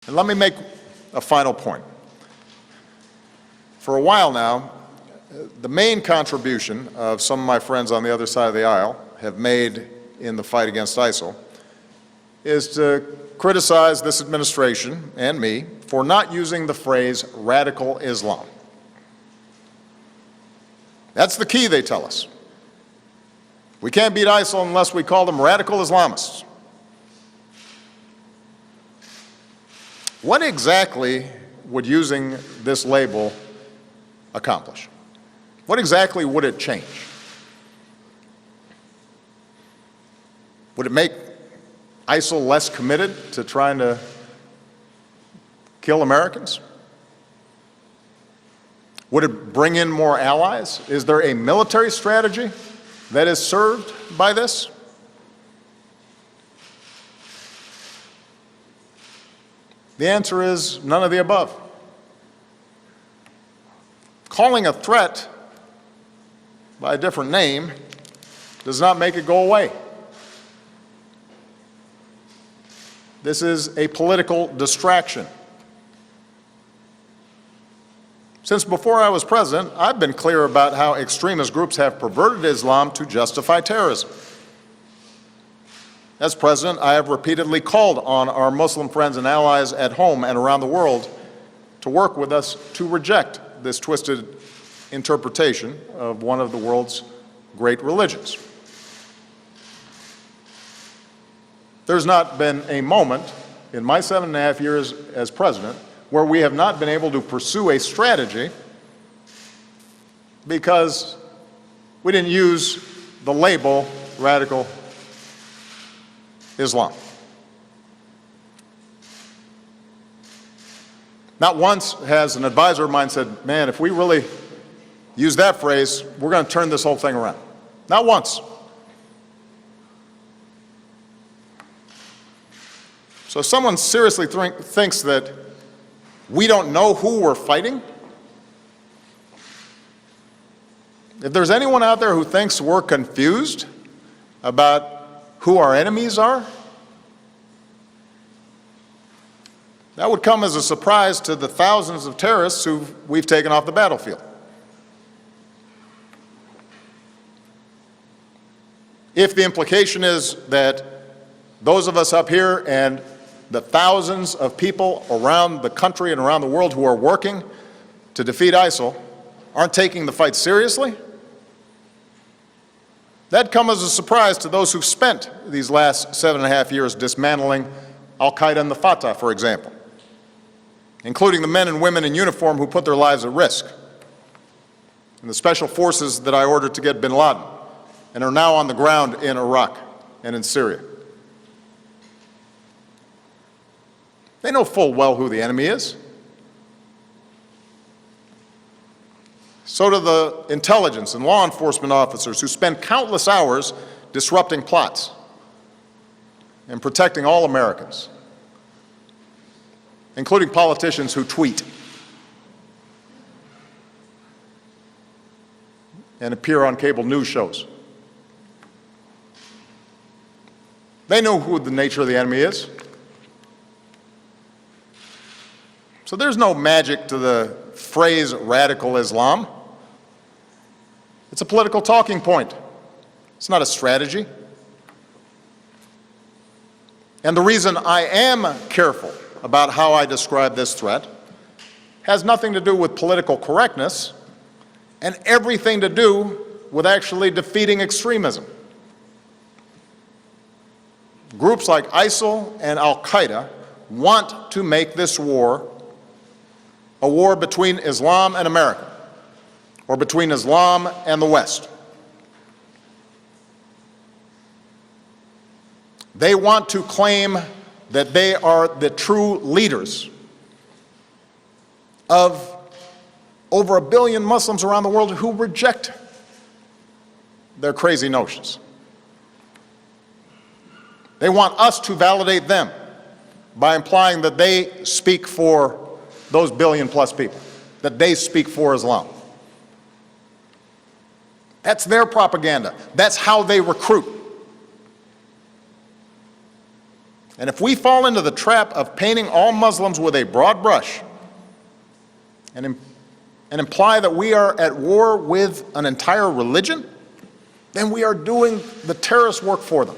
And let me make a final point. For a while now, the main contribution of some of my friends on the other side of the aisle have made in the fight against ISIL is to criticize this administration and me for not using the phrase radical Islam. That's the key, they tell us. We can't beat ISIL unless we call them radical Islamists. What exactly would using this label accomplish? What exactly would it change? Would it make ISIL less committed to trying to kill Americans? Would it bring in more allies? Is there a military strategy that is served by this? The answer is none of the above. Calling a threat by a different name does not make it go away. This is a political distraction. Since before I was president, I've been clear about how extremist groups have perverted Islam to justify terrorism. As president, I have repeatedly called on our Muslim friends and allies at home and around the world to work with us to reject this twisted interpretation of one of the world's great religions. There's not been a moment in my 7.5 years as president where we have not been able to pursue a strategy because we didn't use the label radical Islam. Not once has an advisor of mine said, man, if we really use that phrase, we're going to turn this whole thing around. Not once. So if someone seriously thinks that we don't know who we're fighting, if there's anyone out there who thinks we're confused about who our enemies are, that would come as a surprise to the thousands of terrorists who we've taken off the battlefield. If the implication is that those of us up here and the thousands of people around the country and around the world who are working to defeat ISIL aren't taking the fight seriously, that comes as a surprise to those who've spent these last 7.5 years dismantling Al-Qaeda and the Fatah, for example, including the men and women in uniform who put their lives at risk, and the special forces that I ordered to get bin Laden and are now on the ground in Iraq and in Syria. They know full well who the enemy is. So do the intelligence and law enforcement officers who spend countless hours disrupting plots and protecting all Americans, including politicians who tweet and appear on cable news shows. They know who the nature of the enemy is. So there's no magic to the phrase radical Islam. It's a political talking point. It's not a strategy. And the reason I am careful about how I describe this threat has nothing to do with political correctness and everything to do with actually defeating extremism. Groups like ISIL and Al-Qaeda want to make this war a war between Islam and America, or between Islam and the West. They want to claim that they are the true leaders of over 1 billion Muslims around the world who reject their crazy notions. They want us to validate them by implying that they speak for those billion-plus people, that they speak for Islam. That's their propaganda. That's how they recruit. And if we fall into the trap of painting all Muslims with a broad brush and imply that we are at war with an entire religion, then we are doing the terrorist work for them.